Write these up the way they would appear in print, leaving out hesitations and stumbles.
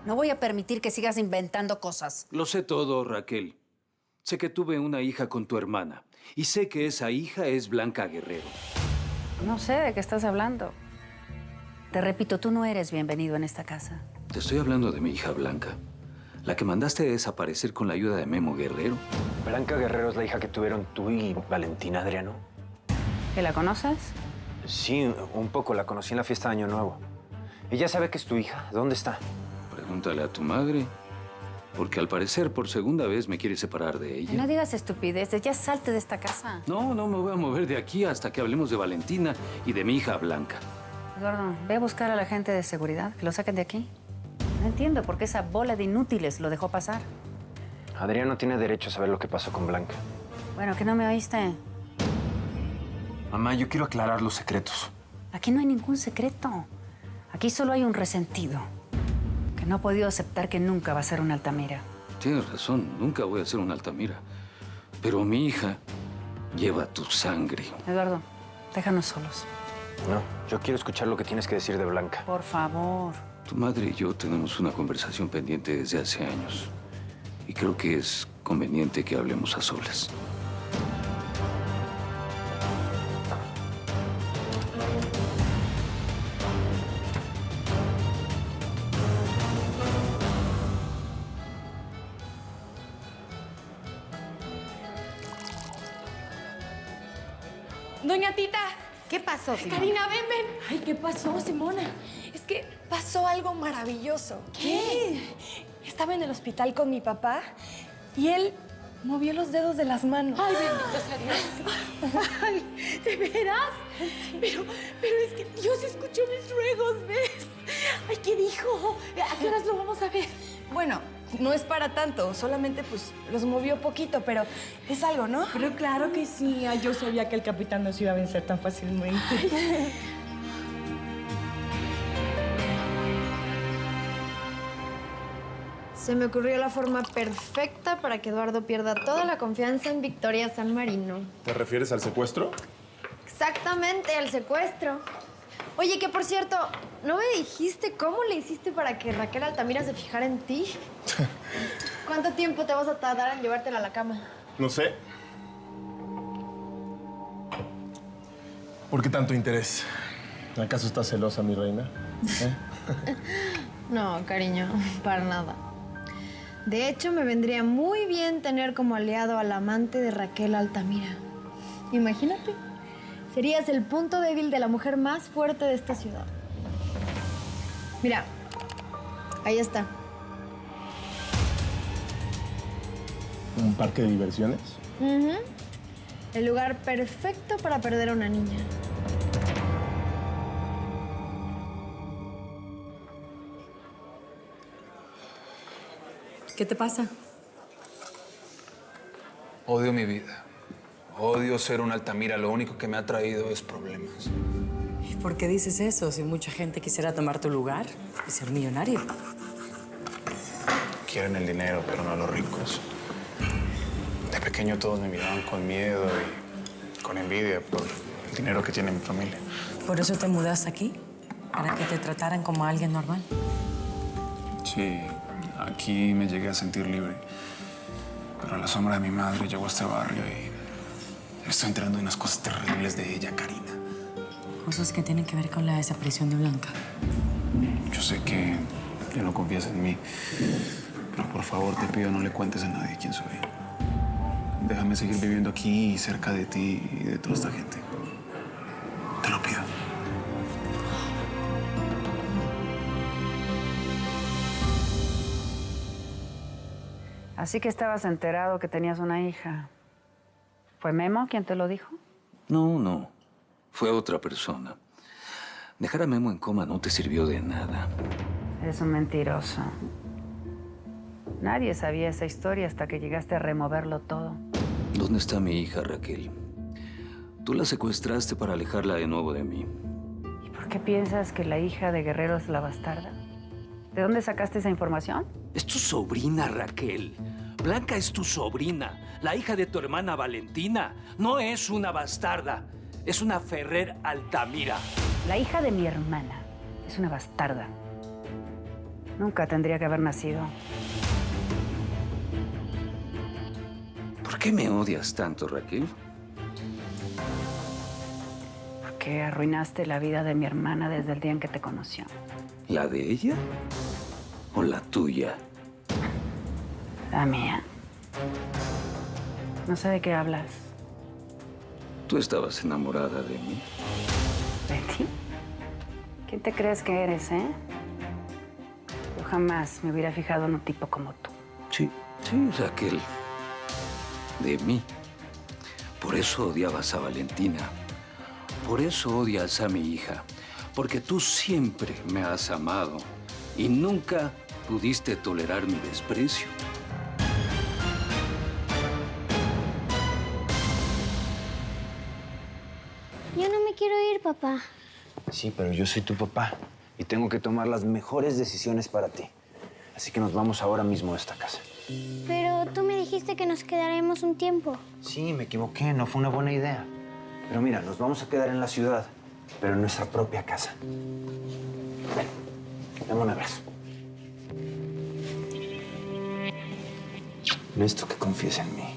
No voy a permitir que sigas inventando cosas. Lo sé todo, Raquel. Sé que tuve una hija con tu hermana. Y sé que esa hija es Blanca Guerrero. No sé de qué estás hablando. Te repito, tú no eres bienvenido en esta casa. Te estoy hablando de mi hija Blanca. La que mandaste a desaparecer con la ayuda de Memo Guerrero. Blanca Guerrero es la hija que tuvieron tú y Valentina, Adriano. ¿Que la conoces? Sí, un poco. La conocí en la fiesta de Año Nuevo. Ella sabe que es tu hija. ¿Dónde está? Pregúntale a tu madre. Porque al parecer, por segunda vez, me quiere separar de ella. No digas estupideces, ya salte de esta casa. No me voy a mover de aquí hasta que hablemos de Valentina y de mi hija Blanca. Eduardo, ve a buscar a la gente de seguridad, que lo saquen de aquí. No entiendo por qué esa bola de inútiles lo dejó pasar. Adriano tiene derecho a saber lo que pasó con Blanca. Bueno, ¿que no me oíste? Mamá, yo quiero aclarar los secretos. Aquí no hay ningún secreto. Aquí solo hay un resentido. Que no ha podido aceptar que nunca va a ser una Altamira. Tienes razón, nunca voy a ser una Altamira. Pero mi hija lleva tu sangre. Eduardo, déjanos solos. No, yo quiero escuchar lo que tienes que decir de Blanca. Por favor. Tu madre y yo tenemos una conversación pendiente desde hace años. Y creo que es conveniente que hablemos a solas. Doña Tita. ¿Qué pasó, Simona? Karina, ven. Ay, ¿qué pasó, Simona? Es que pasó algo maravilloso. ¿Qué? Estaba en el hospital con mi papá y él movió los dedos de las manos. Ay, bendito sea Dios. Ay, ¿de veras? Pero es que Dios escuchó mis ruegos, ¿ves? Ay, ¿qué dijo? ¿A qué horas lo vamos a ver? Bueno, no es para tanto, solamente pues los movió poquito, pero es algo, ¿no? Pero claro que sí. Ay, yo sabía que el capitán no se iba a vencer tan fácilmente. Se me ocurrió la forma perfecta para que Eduardo pierda toda la confianza en Victoria San Marino. ¿Te refieres al secuestro? Exactamente, al secuestro. Oye, que por cierto, ¿no me dijiste cómo le hiciste para que Raquel Altamira se fijara en ti? ¿Cuánto tiempo te vas a tardar en llevártela a la cama? No sé. ¿Por qué tanto interés? ¿Acaso estás celosa, mi reina? No, cariño, para nada. De hecho, me vendría muy bien tener como aliado al amante de Raquel Altamira. Imagínate, serías el punto débil de la mujer más fuerte de esta ciudad. Mira, ahí está. ¿Un parque de diversiones? Ujú. El lugar perfecto para perder a una niña. ¿Qué te pasa? Odio mi vida. Odio ser una Altamira. Lo único que me ha traído es problemas. ¿Y por qué dices eso? Si mucha gente quisiera tomar tu lugar y ser millonario. Quieren el dinero, pero no los ricos. De pequeño todos me miraban con miedo y con envidia por el dinero que tiene mi familia. ¿Por eso te mudaste aquí? ¿Para que te trataran como a alguien normal? Sí, aquí me llegué a sentir libre. Pero la sombra de mi madre llegó a este barrio y estoy enterando de unas cosas terribles de ella, Karina. Cosas que tienen que ver con la desaparición de Blanca. Yo sé que no confías en mí, pero por favor te pido no le cuentes a nadie quién soy. Déjame seguir viviendo aquí, cerca de ti y de toda esta gente. Te lo pido. Así que estabas enterado que tenías una hija. ¿Fue Memo quien te lo dijo? No. Fue otra persona. Dejar a Memo en coma no te sirvió de nada. Eres un mentiroso. Nadie sabía esa historia hasta que llegaste a removerlo todo. ¿Dónde está mi hija, Raquel? Tú la secuestraste para alejarla de nuevo de mí. ¿Y por qué piensas que la hija de Guerrero es la bastarda? ¿De dónde sacaste esa información? Es tu sobrina, Raquel. Blanca es tu sobrina, la hija de tu hermana Valentina. No es una bastarda, es una Ferrer Altamira. La hija de mi hermana es una bastarda. Nunca tendría que haber nacido. ¿Por qué me odias tanto, Raquel? Porque arruinaste la vida de mi hermana desde el día en que te conoció. ¿La de ella o la tuya? La mía. No sé de qué hablas. Tú estabas enamorada de mí. ¿De ti? ¿Quién te crees que eres, eh? Yo jamás me hubiera fijado en un tipo como tú. Sí, Raquel. De mí. Por eso odiabas a Valentina. Por eso odias a mi hija. Porque tú siempre me has amado y nunca pudiste tolerar mi desprecio. Yo no me quiero ir, papá. Sí, pero yo soy tu papá y tengo que tomar las mejores decisiones para ti. Así que nos vamos ahora mismo a esta casa. Pero tú me dijiste que nos quedaremos un tiempo. Sí, me equivoqué, no fue una buena idea. Pero mira, nos vamos a quedar en la ciudad, pero en nuestra propia casa. Ven, dame un abrazo. Necesito que confíes en mí.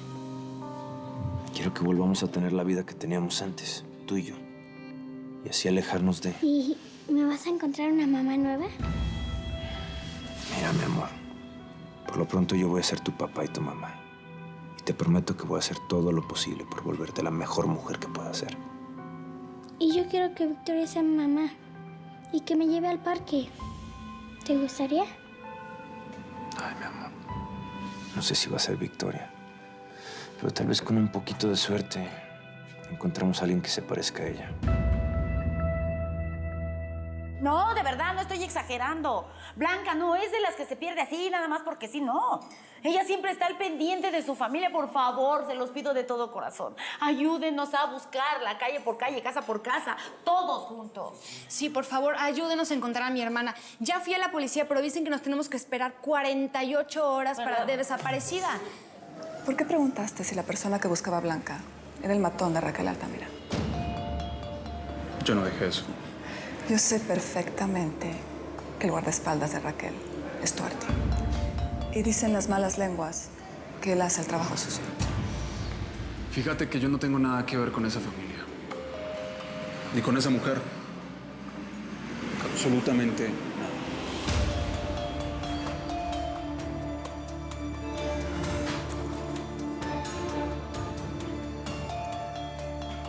Quiero que volvamos a tener la vida que teníamos antes, tú y yo. Y así alejarnos de... ¿Y me vas a encontrar una mamá nueva? Mira, mi amor, por lo pronto yo voy a ser tu papá y tu mamá. Y te prometo que voy a hacer todo lo posible por volverte la mejor mujer que pueda ser. Y yo quiero que Victoria sea mi mamá y que me lleve al parque. ¿Te gustaría? Ay, mi amor, no sé si va a ser Victoria, pero tal vez con un poquito de suerte encontramos a alguien que se parezca a ella. No, de verdad, no estoy exagerando. Blanca no es de las que se pierde así, nada más porque sí, no. Ella siempre está al pendiente de su familia. Por favor, se los pido de todo corazón. Ayúdenos a buscarla, calle por calle, casa por casa, todos juntos. Sí, por favor, ayúdenos a encontrar a mi hermana. Ya fui a la policía, pero dicen que nos tenemos que esperar 48 horas para de desaparecida. ¿Por qué preguntaste si la persona que buscaba a Blanca era el matón de Raquel Altamira? Yo no dije eso. Yo sé perfectamente que el guardaespaldas de Raquel es Duarte. Y dicen las malas lenguas que él hace el trabajo sucio. Fíjate que yo no tengo nada que ver con esa familia. Ni con esa mujer. Absolutamente nada.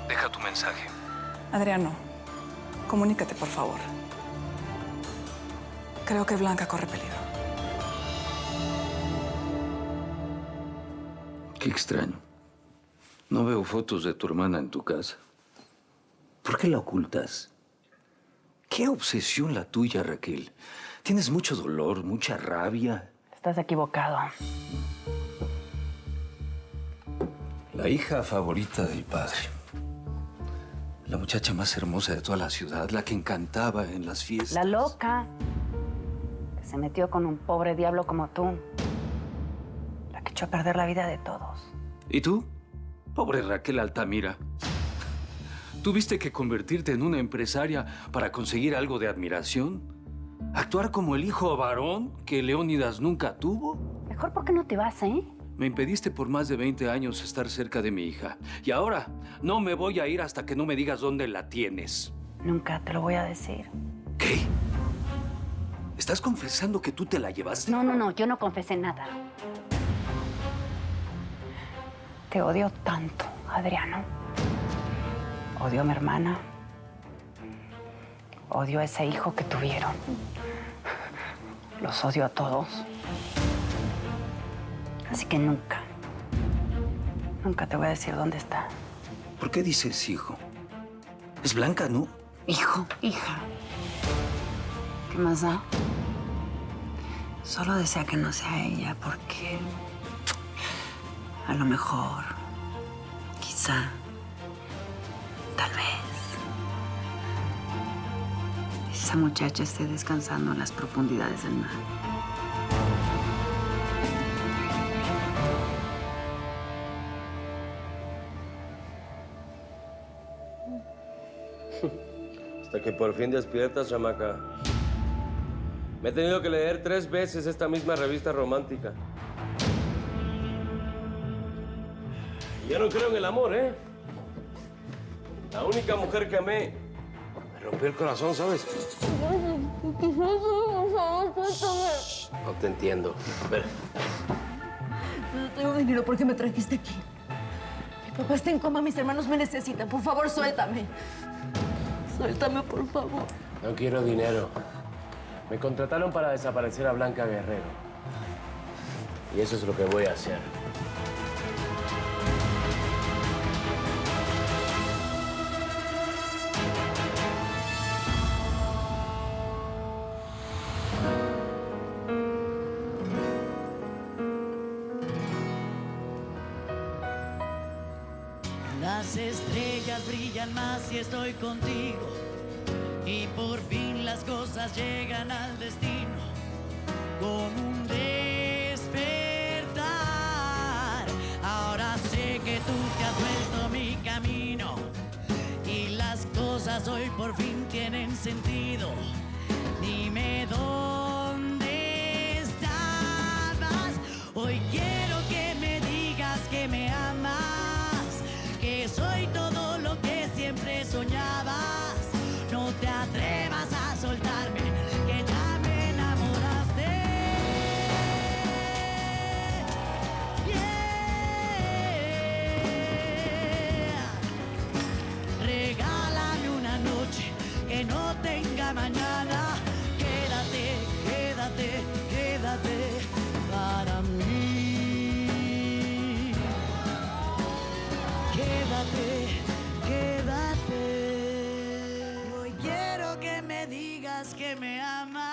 Deja tu mensaje. Adriano, comunícate, por favor. Creo que Blanca corre peligro. Qué extraño. No veo fotos de tu hermana en tu casa. ¿Por qué la ocultas? ¿Qué obsesión la tuya, Raquel? Tienes mucho dolor, mucha rabia. Estás equivocado. La hija favorita del padre. La muchacha más hermosa de toda la ciudad, la que encantaba en las fiestas. La loca que se metió con un pobre diablo como tú. La que echó a perder la vida de todos. ¿Y tú? Pobre Raquel Altamira. ¿Tuviste que convertirte en una empresaria para conseguir algo de admiración? ¿Actuar como el hijo varón que Leónidas nunca tuvo? Mejor, ¿por qué no te vas, eh? Me impediste por más de 20 años estar cerca de mi hija. Y ahora no me voy a ir hasta que no me digas dónde la tienes. Nunca te lo voy a decir. ¿Qué? ¿Estás confesando que tú te la llevaste? No, yo no confesé nada. Te odio tanto, Adriano. Odio a mi hermana. Odio a ese hijo que tuvieron. Los odio a todos. Así que nunca te voy a decir dónde está. ¿Por qué dices hijo? Es Blanca, ¿no? Hijo, hija. ¿Qué más da? Solo desea que no sea ella, porque a lo mejor, quizá, tal vez, esa muchacha esté descansando en las profundidades del mar. Hasta que por fin despiertas, chamaca. Me he tenido que leer 3 veces esta misma revista romántica. Y yo no creo en el amor, ¿eh? La única mujer que amé me rompió el corazón, ¿sabes? No te entiendo. A ver. No tengo dinero. ¿Por qué me trajiste aquí? Mi papá está en coma. Mis hermanos me necesitan. Por favor, suéltame. Suéltame, por favor. No quiero dinero. Me contrataron para desaparecer a Blanca Guerrero. Y eso es lo que voy a hacer. Las estrellas brillan más si estoy contigo y por fin las cosas llegan al destino con un despertar. Ahora sé que tú te has vuelto mi camino y las cosas hoy por fin tienen sentido. Dime dónde estabas. Hoy quiero que me digas que me amas, que soy todo lo que siempre soñabas. No te atrevas a soltarme, que ya me enamoraste. Yeah. Regálame una noche que no tenga mañana. Quédate, quédate, quédate para mí. Quédate, quédate. Hoy quiero que me digas que me amas.